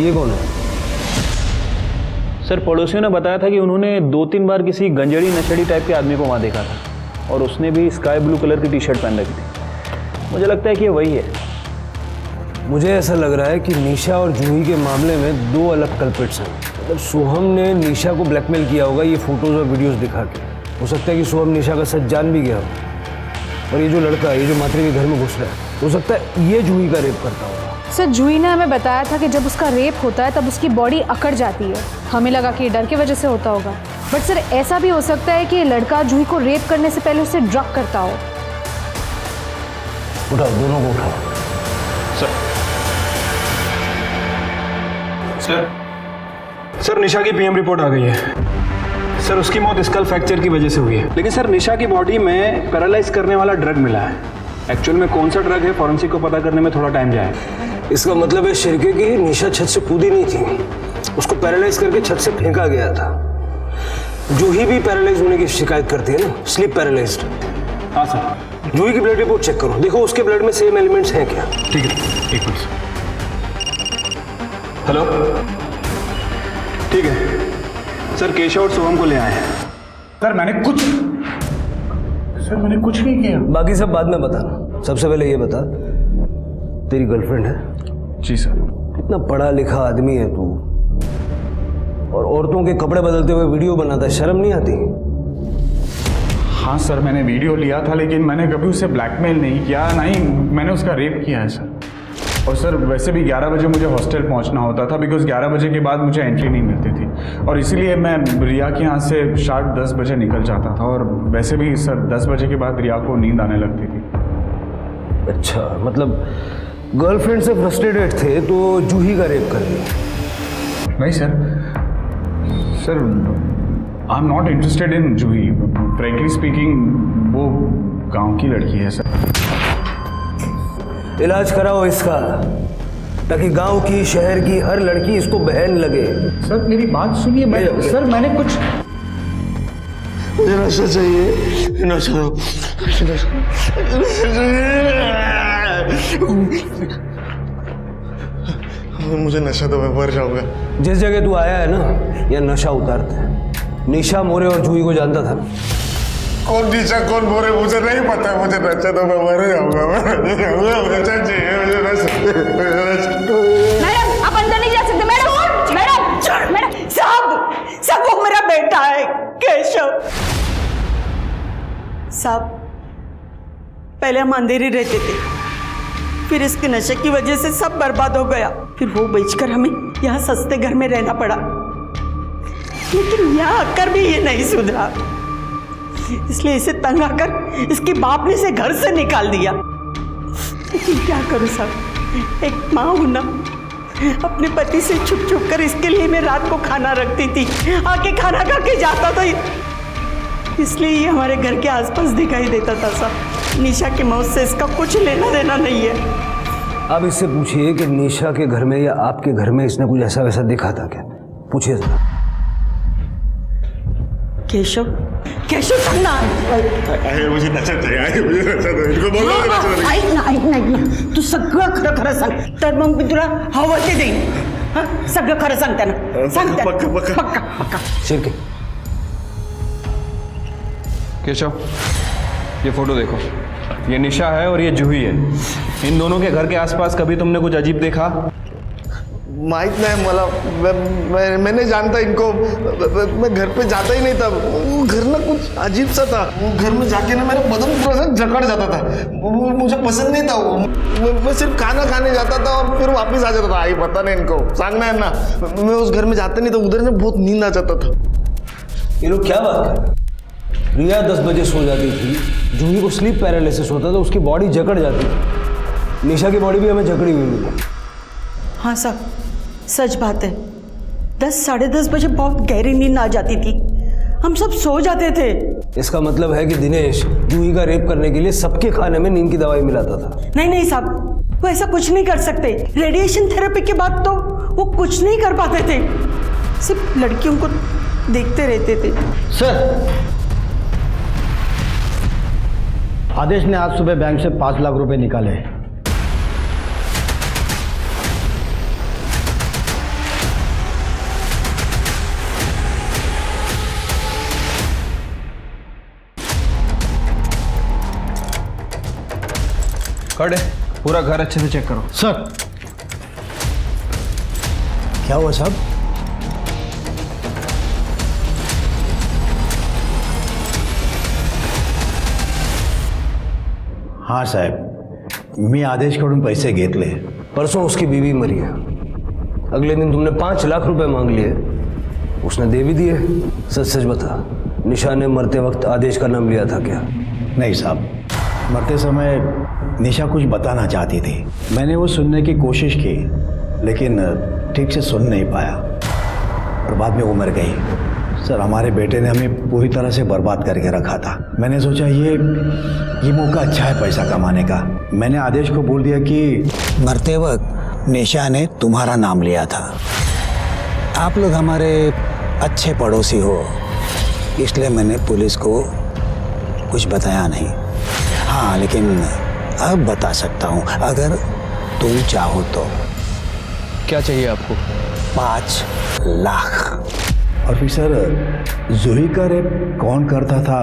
G: ये कौन है?
E: सर, पड़ोसियों ने बताया था कि उन्होंने 2-3 बार किसी गंजेड़ी नशेड़ी टाइप के आदमी को वहाँ देखा था, और उसने भी स्काई ब्लू कलर की टी शर्ट पहन रखी थी। मुझे लगता है कि ये वही है।
G: मुझे ऐसा लग रहा है कि निशा और जूही के मामले में 2 अलग कल्प्रिट्स हैं। मतलब सोहम ने निशा को ब्लैकमेल किया होगा ये फोटोज और वीडियोस दिखा के। हो सकता है कि सोहम निशा का सच जान भी गया हो, और ये जो लड़का, ये जो मात्रे के घर में घुस रहा है, हो सकता है ये जूही का रेप करता होगा।
K: सर, जूही ने हमें बताया था कि जब उसका रेप होता है तब उसकी बॉडी अकड़ जाती है। हमें लगा कि डर की वजह से होता होगा, बट सर ऐसा भी हो सकता है कि लड़का जूही को रेप करने से पहले उसे ड्रग करता हो।
G: उठाओ, दोनों को उठाओ।
E: सर, निशा की पीएम रिपोर्ट आ गई है। सर, उसकी मौत स्कल फ्रैक्चर की वजह से हुई है, लेकिन सर निशा की बॉडी में पैरालाइज करने वाला ड्रग मिला है। एक्चुअल में कौन सा ड्रग है, फॉरेंसिक को पता करने में थोड़ा टाइम जाएगा।
G: इसका मतलब है शिरके की निशा छत से कूदी नहीं थी, उसको पैरालाइज करके छत से फेंका गया था। जूही भी पैरालाइज होने की शिकायत करती है ना, स्लीप पैरालाइज्ड।
E: हाँ सर।
G: जूही की ब्लड रिपोर्ट चेक करो, देखो उसके ब्लड में सेम एलिमेंट्स हैं क्या।
E: ठीक है, एक मिनट। हेलो, ठीक है सर, केशव और सोहम को ले आए हैं।
I: सर मैंने कुछ नहीं किया।
G: बाकी सब बाद में बताना, सबसे पहले ये बता, तेरी गर्लफ्रेंड है?
E: जी सर।
G: इतना पढ़ा लिखा आदमी है तू, और औरतों के कपड़े बदलते हुए वीडियो बनाता है, शर्म नहीं आती?
I: हाँ सर, मैंने वीडियो लिया था, लेकिन मैंने कभी उसे ब्लैकमेल नहीं किया, ना ही मैंने उसका रेप किया है सर। और सर वैसे भी 11 बजे मुझे हॉस्टल पहुंचना होता था, बिकॉज 11 बजे के बाद मुझे एंट्री नहीं मिलती थी, और इसीलिए मैं रिया के यहाँ से शार्प 10 बजे निकल जाता था। और वैसे भी सर 10 बजे के बाद रिया को नींद आने लगती थी।
G: अच्छा, मतलब गर्लफ्रेंड से फ्रस्ट्रेटेड थे तो जूही का रेप कर दिया?
I: नहीं sir,
E: I am not interested in Juhi. Frankly speaking वो गांव की लड़की है सर।
G: इलाज कराओ इसका, ताकि गांव की शहर की हर लड़की इसको बहन लगे।
E: सर मेरी बात सुनिए। सर मैंने कुछ,
G: मुझे नशा चाहिए, नशा।
P: मुझे नशा तो मैं मर जाऊंगा।
G: जिस जगह तू आया है ना, यह नशा उतारते हैं। निशा मोरे और जूही को जानता था ना?
P: कौन निशा कौन मोरे मुझे नहीं पता। मुझे नशा तो मैं मर जाऊंगा। नशा चाहिए मुझे, नशा।
J: मैडम आप अंदर नहीं जा सकते। मैडम मैडम मैडम साहब वो मेरा बेटा है केशव साहब। पहले हम अंधेरे रहते थे, फिर इसके नशे की वजह से सब बर्बाद हो गया। फिर वो बेचकर हमें यहाँ सस्ते घर में रहना पड़ा, लेकिन यहाँ आकर भी ये नहीं सुधरा। इसलिए इसे तंग आकर इसके बाप ने इसे घर से निकाल दिया। लेकिन क्या करूँ साहब, एक माँ हूं ना, अपने पति से छुप छुप कर इसके लिए मैं रात को खाना रखती थी, आके खाना खा के जाता था। इसलिए ये हमारे घर के आसपास दिखाई देता था साहब। निशा की मौत से इसका कुछ लेना देना नहीं है।
G: अब इससे पूछिए कि निशा के घर में या आपके घर में इसने कुछ ऐसा वैसा दिखा था क्या? पूछिए जरा।
J: केशव केशव सुनना,
P: मुझे नशा चाहिए, मुझे नशा दो। इनको बोलो
J: ऐक ना तू सगळं खरं खरं सांग, तर मग मी तुला हवं ते देईन। सगळं खरं सांग त्यांना, सांग पक्का।
G: शिरके,
E: केशव ये फोटो देखो। ये निशा है और ये जूही है। इन दोनों के घर के आसपास कभी तुमने कुछ अजीब देखा?
P: माहित नहीं मला। मैं नहीं जानता इनको। मैं घर पे जाता ही नहीं था। वो घर ना कुछ अजीब सा था। वो घर में जाके ना मेरा बदन पूरा सा जकड़ जाता था। वो मुझे पसंद नहीं था। वो मैं सिर्फ खाना खाने जाता था और फिर वापस आ जाता था। आई पता नहीं इनको, सांगना है ना। मैं उस घर में जाता नहीं था, उधर ना बहुत नींद आ जाता था।
G: ये लोग क्या बात कर? रिया 10 बजे सो जाती थी, जूही को स्लीप पैरालिसिस होता था, उसकी बॉडी जकड़ जाती थी। निशा की बॉडी भी हमें जकड़ी हुई मिली।
J: हाँ साहब, सच बात है। 10 साढ़े 10 बजे बहुत गहरी नींद आ जाती थी, हम सब सो जाते थे।
G: इसका मतलब है कि दिनेश जूही का रेप करने के लिए सबके खाने में नींद की दवाई मिलाता था।
J: नहीं साहब, वो ऐसा कुछ नहीं कर सकते। रेडिएशन थेरेपी के बाद तो वो कुछ नहीं कर पाते थे, सिर्फ लड़कियों को देखते रहते थे।
M: सर, आदेश ने आज सुबह बैंक से 5 लाख रुपए निकाले।
E: खड़े, पूरा घर अच्छे से चेक करो।
M: सर, क्या हुआ साहब? हाँ साहेब, मी आदेशकडून पैसे घेतले।
G: परसों उसकी बीवी मरी है, अगले दिन तुमने 5 लाख रुपए मांग लिए, उसने दे भी दिए। सच सच बता, निशा ने मरते वक्त आदेश का नाम लिया था क्या?
M: नहीं साहब, मरते समय निशा कुछ बताना चाहती थी। मैंने वो सुनने की कोशिश की, लेकिन ठीक से सुन नहीं पाया और बाद में वो मर गई। सर, हमारे बेटे ने हमें पूरी तरह से बर्बाद करके रखा था। मैंने सोचा ये मौका अच्छा है पैसा कमाने का। मैंने आदेश को बोल दिया कि
Q: मरते वक्त निशा ने तुम्हारा नाम लिया था। आप लोग हमारे अच्छे पड़ोसी हो, इसलिए मैंने पुलिस को कुछ बताया नहीं। हाँ, लेकिन अब बता सकता हूँ अगर तुम चाहो तो।
C: क्या चाहिए आपको?
Q: 5 लाख।
M: और फिर सर, जूही का रेप कौन करता था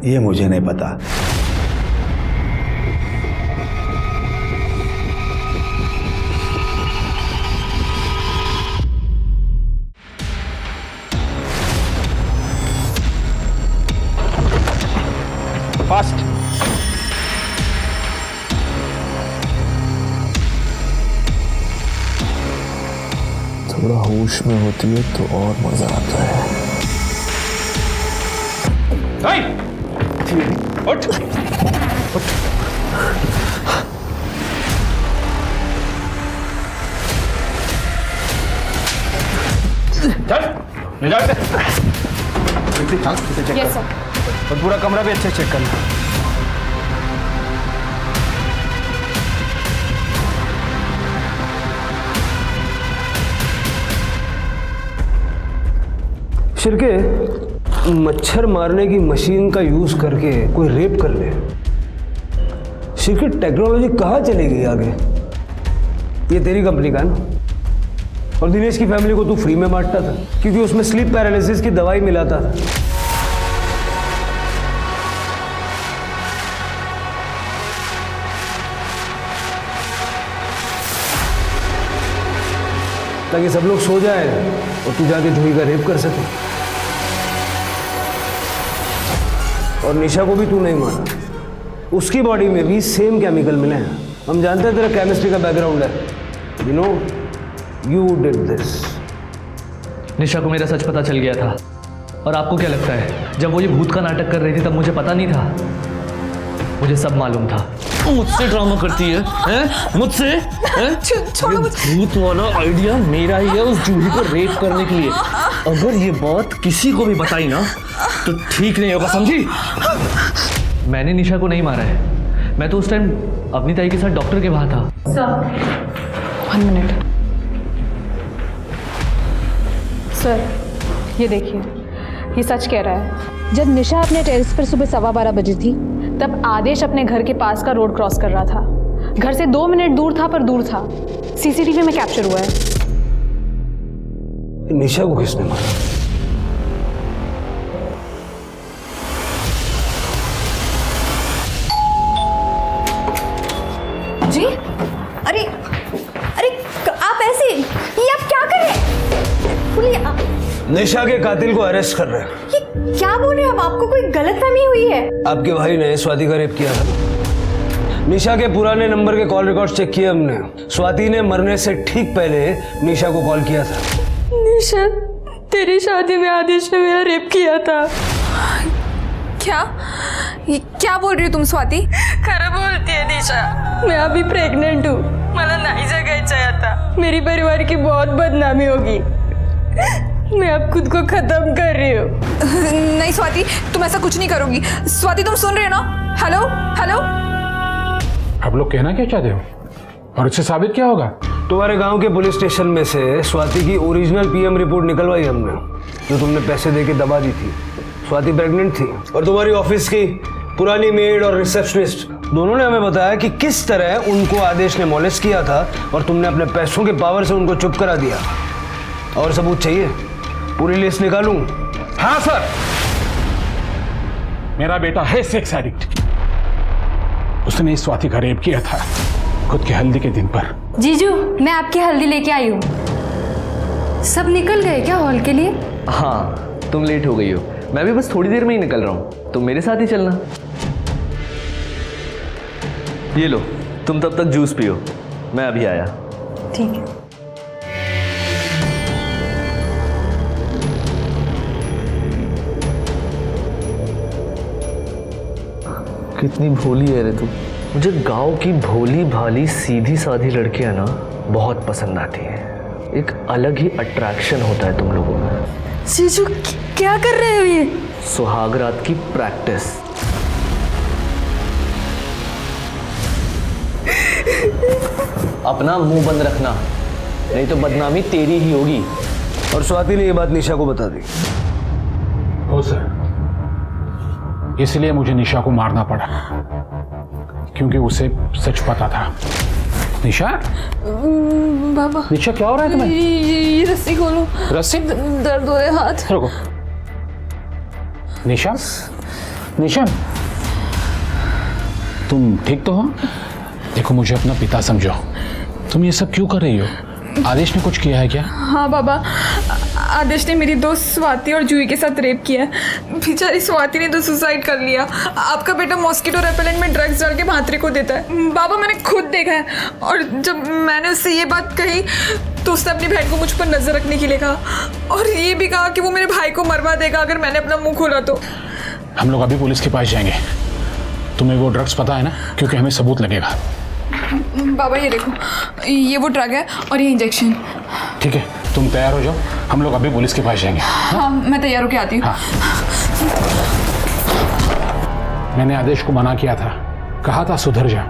M: ये मुझे नहीं पता।
E: फास्ट।
C: थोड़ा होश में होती है तो और मजा आता है।
E: उठ, उठ। चल, ले जाओ इसे। इसे चेक
K: यस
E: कर
K: सर।
E: और पूरा कमरा भी अच्छे से चेक करना।
G: शिरके, मच्छर मारने की मशीन का यूज करके कोई रेप कर ले, शिरके टेक्नोलॉजी कहाँ चलेगी आगे? ये तेरी कंपनी का है ना? और दिनेश की फैमिली को तू फ्री में बांटता था क्योंकि उसमें स्लीप पैरालिसिस की दवाई मिलाता था। ताकि सब लोग सो जाए और तू जाके जूही का रेप कर सके। और निशा को भी तू नहीं मारा, उसकी बॉडी में भी सेम केमिकल मिले हैं। हम जानते हैं तेरा केमिस्ट्री का बैकग्राउंड है। You know you did this.
C: Nisha को मेरा सच पता चल गया था। और आपको क्या लगता है, जब वो ये भूत का नाटक कर रही थी तब मुझे पता नहीं था? मुझे सब मालूम था। मुझसे ड्रामा करती है, हैं? मुझसे? हैं?
A: छोड़ो मुझे।
C: भूत वाला आइडिया मेरा ही है उस जूही को रेप करने के लिए। अगर ये बात किसी को भी बताई ना तो ठीक नहीं होगा, समझी? मैंने निशा को नहीं मारा है। मैं तो उस टाइम अपनी ताई के साथ डॉक्टर के वहां था।
K: Sir 1 minute. सर ये देखिए, ये सच कह रहा है। जब निशा अपने टेरेस पर सुबह 12:15 बजे थी तब आदेश अपने घर के पास का रोड क्रॉस कर रहा था। घर से 2 मिनट दूर था, पर दूर था। सीसीटीवी में कैप्चर हुआ है।
G: निशा को किसने मारा?
A: जी? अरे अरे आप ऐसे, ये आप क्या कर रहे हैं? बोलिए आप।
G: निशा के कातिल को अरेस्ट कर रहे हैं।
A: ये क्या बोल रहे हैं आप? आपको कोई गलतफहमी हुई है?
G: आपके भाई ने स्वाति का रेप किया था। निशा के पुराने नंबर के कॉल रिकॉर्ड चेक किए हमने। स्वाति ने मरने से ठीक पहले निशा को कॉल किया था।
A: निशा, तेरी शादी में आदेश ने मेरा रेप किया था। क्या? ये क्या बोल रही हो तुम स्वाति?
R: खरं बोलती है निशा, मैं अभी प्रेग्नेंट हूँ। मला नहीं जगायचं है आता। मेरी परिवार की बहुत बदनामी होगी। मैं अब खुद को खत्म कर रही हूँ।
A: नहीं स्वाति, तुम ऐसा कुछ नहीं करोगी। स्वाति तुम सुन रहे हो ना? Hello hello.
I: आप लोग कहना क्या चाहते हो और उससे साबित क्या होगा?
G: तुम्हारे गांव के पुलिस स्टेशन में से स्वाति की ओरिजिनल पीएम रिपोर्ट निकलवाई हमने, जो तुमने पैसे देके दबा दी थी। स्वाति प्रेग्नेंट थी और तुम्हारी ऑफिस की पुरानी मेड और रिसेप्शनिस्ट दोनों ने हमें बताया कि किस तरह उनको आदेश ने मॉलेस्ट किया था और तुमने अपने पैसों के पावर से उनको चुप करा दिया। और सबूत चाहिए? पूरी लिस्ट निकालूं?
I: हाँ सर, मेरा बेटा है सेक्स एडिक्ट। उसने इस स्वाति का रेप किया था खुद के हल्दी के दिन पर।
F: जीजू, मैं आपकी हल्दी लेके आई हूँ। सब निकल गए क्या हॉल के लिए?
C: हाँ, तुम लेट हो गई हो। मैं भी बस थोड़ी देर में ही निकल रहा हूँ, तुम मेरे साथ ही चलना। ये लो, तुम तब तक जूस पियो, मैं अभी आया।
F: ठीक है।
C: कितनी भोली है रे तू। मुझे गांव की भोली भाली सीधी साधी लड़कियां ना बहुत पसंद आती हैं। एक अलग ही अट्रैक्शन होता है तुम लोगों में।
R: जीजू क्या कर रहे हो ये?
C: सुहाग रात की प्रैक्टिस। अपना मुंह बंद रखना, नहीं तो बदनामी तेरी ही होगी।
G: और स्वाति ने ये बात निशा को बता दी।
I: हो सर, इसलिए मुझे निशा को मारना पड़ा क्योंकि उसे सच पता था। निशा?
R: बाबा,
I: निशा क्या हो रहा है तुम्हें?
R: ये रस्सी खोलो।
I: रस्सी?
R: दर्द हो रहे हाथ।
I: रुको। निशा, निशा, तुम ठीक तो हो? देखो, मुझे अपना पिता समझो। तुम ये सब क्यों कर रही हो? आदेश ने कुछ किया है क्या?
A: हाँ बाबा, आदेश ने मेरी दोस्त स्वाति और जूही के साथ रेप किया। बेचारी स्वाति ने तो सुसाइड कर लिया। आपका बेटा मॉस्किटो रेपेलेंट में ड्रग्स डाल के भांतरे को देता है। बाबा, मैंने खुद देखा है। और जब मैंने उससे ये बात कही तो उसने अपनी बहन को मुझ पर नजर रखने के लिए कहा और ये भी कहा कि वो मेरे भाई को मरवा देगा अगर मैंने अपना मुंह खोला तो।
I: हम लोग अभी पुलिस के पास जाएंगे। तुम्हें वो ड्रग्स पता है ना? क्योंकि हमें सबूत लगेगा।
A: बाबा ये देखो, ये वो ड्रग है और ये इंजेक्शन।
I: ठीक है, तुम तैयार हो जाओ, हम लोग अभी पुलिस के पास जाएंगे।
A: हाँ, मैं तैयार होके आती हूँ।
I: हाँ। मैंने आदेश को मना किया था, कहा था सुधर जा,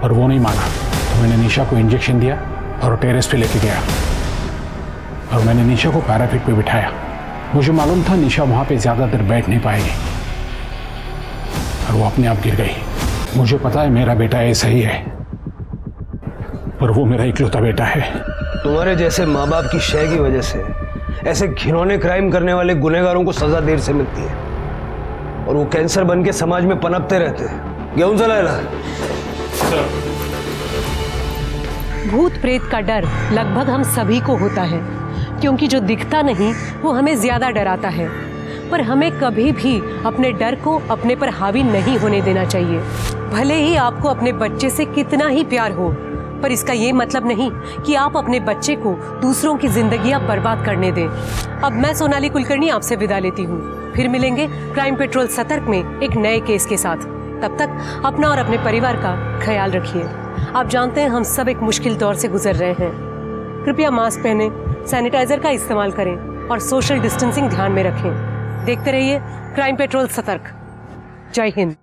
I: पर वो नहीं माना। तो मैंने निशा को इंजेक्शन दिया और टेरेस पे लेके गया और मैंने निशा को पैराफिट पे बिठाया। मुझे मालूम था निशा वहां पे ज्यादा देर बैठ नहीं पाएगी और वो अपने आप गिर गई। मुझे पता है मेरा बेटा ऐसा ही है, पर वो मेरा इकलौता बेटा है।
G: तुम्हारे जैसे माँ बाप की शय की वजह से ऐसे घिनौने क्राइम करने वाले गुनहगारों को सजा देर से मिलती है और वो कैंसर बन के समाज में पनपते रहते हैं। गेहूं चलाएगा।
B: भूत प्रेत का डर लगभग हम सभी को होता है, क्योंकि जो दिखता नहीं वो हमें ज्यादा डराता है। पर हमें कभी भी अपने डर को अपने पर हावी नहीं होने देना चाहिए। भले ही आपको अपने बच्चे से कितना ही प्यार हो, पर इसका ये मतलब नहीं कि आप अपने बच्चे को दूसरों की जिंदगियां बर्बाद करने दें। अब मैं सोनाली कुलकर्णी आपसे विदा लेती हूँ। फिर मिलेंगे क्राइम पेट्रोल सतर्क में एक नए केस के साथ। तब तक अपना और अपने परिवार का ख्याल रखिए। आप जानते हैं हम सब एक मुश्किल दौर से गुजर रहे हैं। कृपया मास्क पहनें, सैनिटाइजर का इस्तेमाल करें और सोशल डिस्टेंसिंग ध्यान में रखें। देखते रहिए क्राइम पेट्रोल सतर्क। जय हिंद।